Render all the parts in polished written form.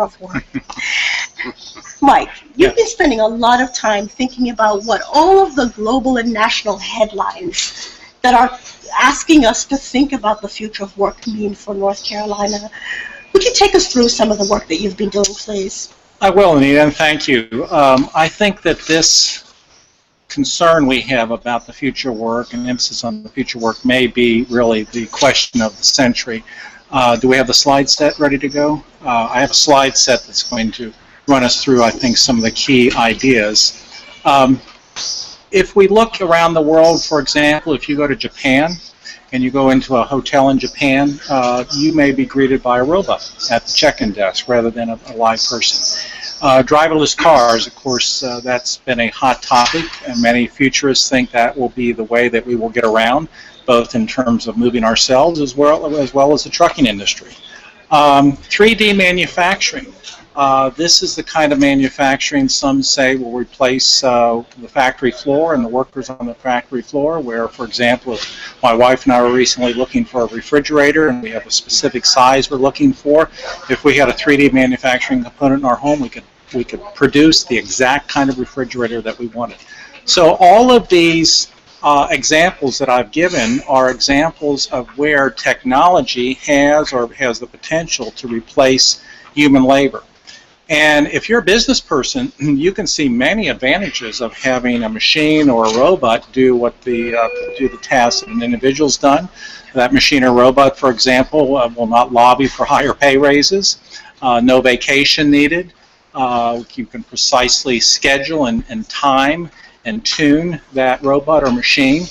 of work. Mike, you've been spending a lot of time thinking about what all of the global and national headlines that are asking us to think about the future of work mean for North Carolina. Would you take us through some of the work that you've been doing, please? I will, Anita, and thank you. I think that this concern we have about the future work and emphasis on the future work may be really the question of the century. Do we have the slide set ready to go? I have a slide set that's going to run us through, I think, some of the key ideas. If we look around the world, for example, if you go to Japan and you go into a hotel in Japan, you may be greeted by a robot at the check-in desk rather than a live person. Driverless cars, of course, that's been a hot topic, and many futurists think that will be the way that we will get around, both in terms of moving ourselves as well as the trucking industry. 3D manufacturing. This is the kind of manufacturing some say will replace the factory floor and the workers on the factory floor, where, for example, if my wife and I were recently looking for a refrigerator and we have a specific size we're looking for, if we had a 3D manufacturing component in our home, we could produce the exact kind of refrigerator that we wanted. So all of these examples that I've given are examples of where technology has the potential to replace human labor. And if you're a business person, you can see many advantages of having a machine or a robot do the tasks that an individual's done. That machine or robot, for example, will not lobby for higher pay raises, no vacation needed. You can precisely schedule and time and tune that robot or machine.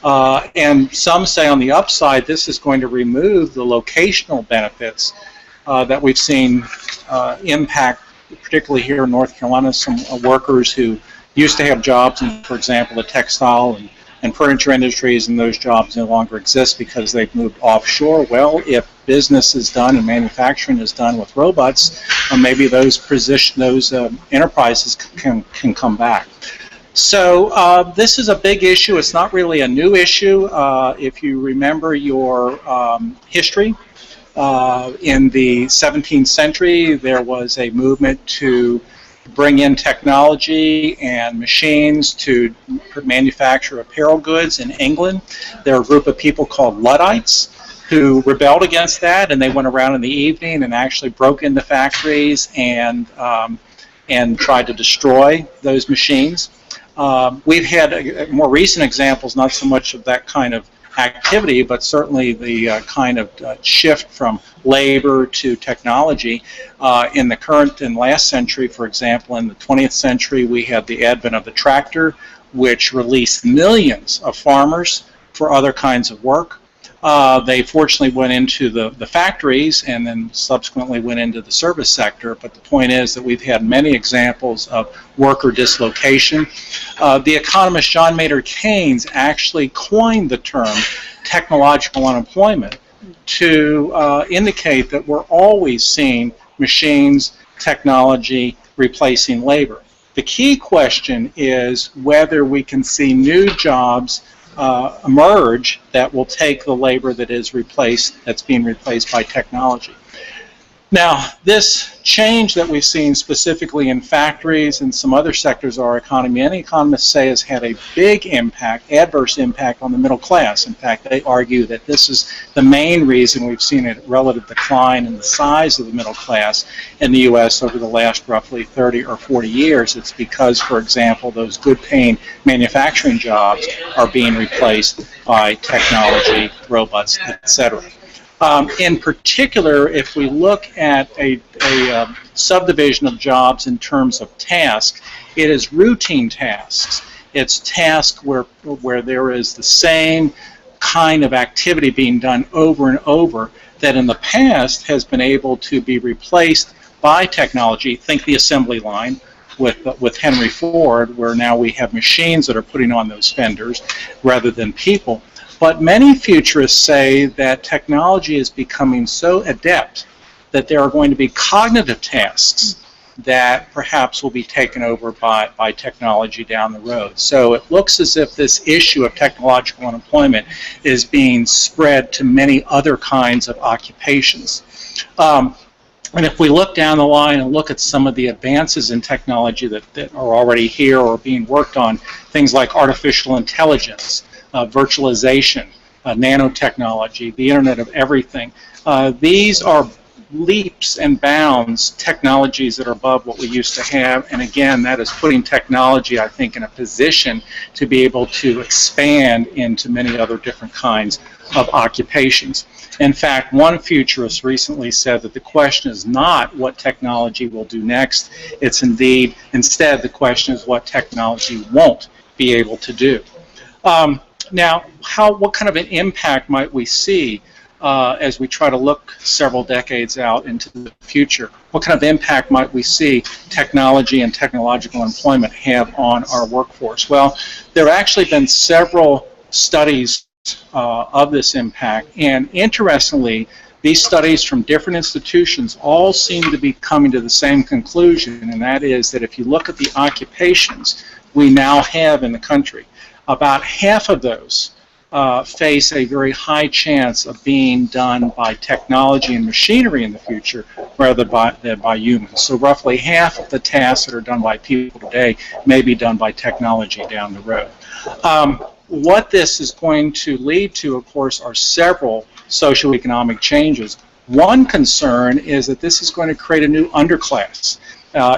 And some say on the upside, this is going to remove the locational benefits that we've seen impact, particularly here in North Carolina, some workers who used to have jobs in, for example, the textile and furniture industries, and those jobs no longer exist because they've moved offshore. Well, if business is done and manufacturing is done with robots, maybe those enterprises can come back. So this is a big issue. It's not really a new issue. If you remember your history, in the 17th century, there was a movement to bring in technology and machines to manufacture apparel goods in England. There were a group of people called Luddites who rebelled against that, and they went around in the evening and actually broke into factories and tried to destroy those machines. We've had more recent examples, not so much of that kind of activity, but certainly the kind of shift from labor to technology. In the current and last century, for example, in the 20th century, we had the advent of the tractor, which released millions of farmers for other kinds of work. They fortunately went into the factories and then subsequently went into the service sector, but the point is that we've had many examples of worker dislocation. The economist John Maynard Keynes actually coined the term technological unemployment to indicate that we're always seeing machines, technology replacing labor. The key question is whether we can see new jobs emerge that will take the labor that is that's being replaced by technology. Now, this change that we've seen specifically in factories and some other sectors of our economy, many economists say has had a big impact, adverse impact on the middle class. In fact, they argue that this is the main reason we've seen a relative decline in the size of the middle class in the U.S. over the last roughly 30 or 40 years. It's because, for example, those good-paying manufacturing jobs are being replaced by technology, robots, etc. In particular, if we look at a subdivision of jobs in terms of tasks, it is routine tasks. It's tasks where there is the same kind of activity being done over and over that in the past has been able to be replaced by technology. Think the assembly line with Henry Ford, where now we have machines that are putting on those fenders rather than people. But many futurists say that technology is becoming so adept that there are going to be cognitive tasks that perhaps will be taken over by technology down the road. So it looks as if this issue of technological unemployment is being spread to many other kinds of occupations. And if we look down the line and look at some of the advances in technology that are already here or being worked on, things like artificial intelligence, virtualization, nanotechnology, the Internet of Everything, these are leaps and bounds technologies that are above what we used to have, and again, that is putting technology, I think, in a position to be able to expand into many other different kinds of occupations. In fact, one futurist recently said that the question is not what technology will do next, it's instead the question is what technology won't be able to do. Now, what kind of an impact might we see as we try to look several decades out into the future? What kind of impact might we see technology and technological employment have on our workforce? Well, there have actually been several studies of this impact, and interestingly, these studies from different institutions all seem to be coming to the same conclusion, and that is that if you look at the occupations we now have in the country, about half of those face a very high chance of being done by technology and machinery in the future rather than by humans. So roughly half of the tasks that are done by people today may be done by technology down the road. What this is going to lead to, of course, are several socioeconomic changes. One concern is that this is going to create a new underclass.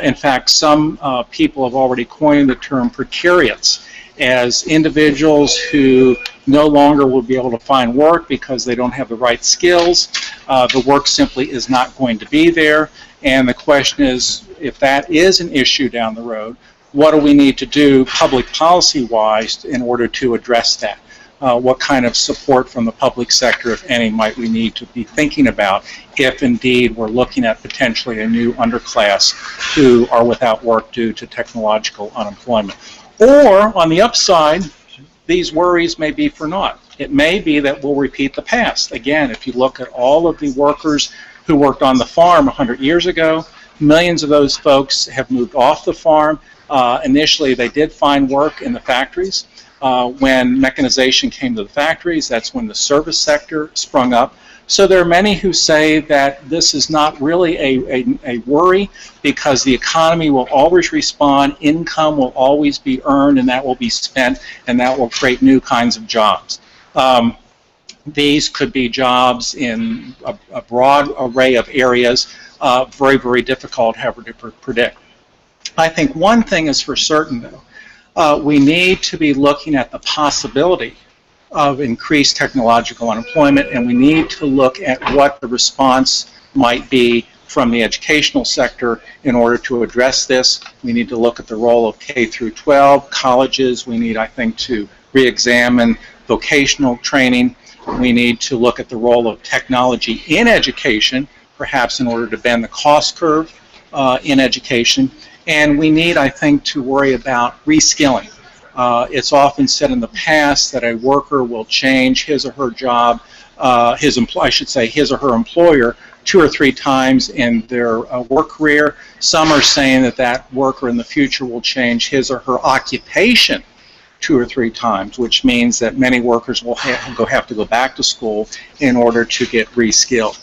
In fact, some people have already coined the term precariats as individuals who no longer will be able to find work because they don't have the right skills. The work simply is not going to be there, and the question is, if that is an issue down the road, what do we need to do public policy-wise in order to address that? What kind of support from the public sector, if any, might we need to be thinking about if indeed we're looking at potentially a new underclass who are without work due to technological unemployment? Or, on the upside, these worries may be for naught. It may be that we'll repeat the past. Again, if you look at all of the workers who worked on the farm 100 years ago, millions of those folks have moved off the farm. Initially, they did find work in the factories. When mechanization came to the factories, that's when the service sector sprung up. So there are many who say that this is not really a worry because the economy will always respond, income will always be earned, and that will be spent, and that will create new kinds of jobs. These could be jobs in a broad array of areas, very, very difficult, however, to predict. I think one thing is for certain, though. We need to be looking at the possibility of increased technological unemployment, and we need to look at what the response might be from the educational sector in order to address this. We need to look at the role of K through 12, colleges. We need, I think, to re-examine vocational training. We need to look at the role of technology in education, perhaps in order to bend the cost curve in education. And we need, I think, to worry about reskilling. It's often said in the past that a worker will change his or her job, his or her employer 2 or 3 times in their work career. Some are saying that that worker in the future will change his or her occupation 2 or 3 times, which means that many workers will have to go back to school in order to get reskilled.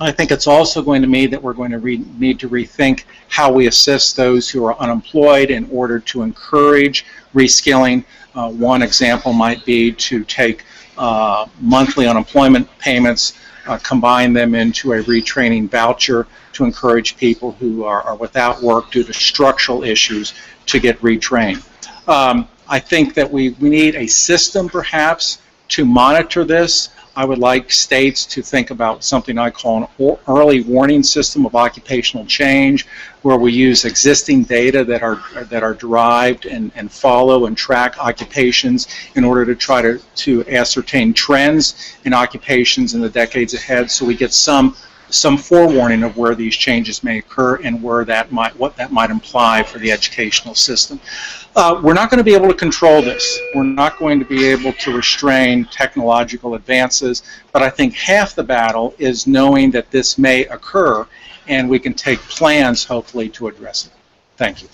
I think it's also going to mean that we're going to need to rethink how we assist those who are unemployed in order to encourage reskilling. One example might be to take monthly unemployment payments, combine them into a retraining voucher to encourage people who are without work due to structural issues to get retrained. I think that we need a system, perhaps, to monitor this. I would like states to think about something I call an early warning system of occupational change, where we use existing data that are derived and follow and track occupations in order to try to ascertain trends in occupations in the decades ahead, so we get some forewarning of where these changes may occur and what that might imply for the educational system. We're not going to be able to control this. We're not going to be able to restrain technological advances, but I think half the battle is knowing that this may occur, and we can take plans, hopefully, to address it. Thank you.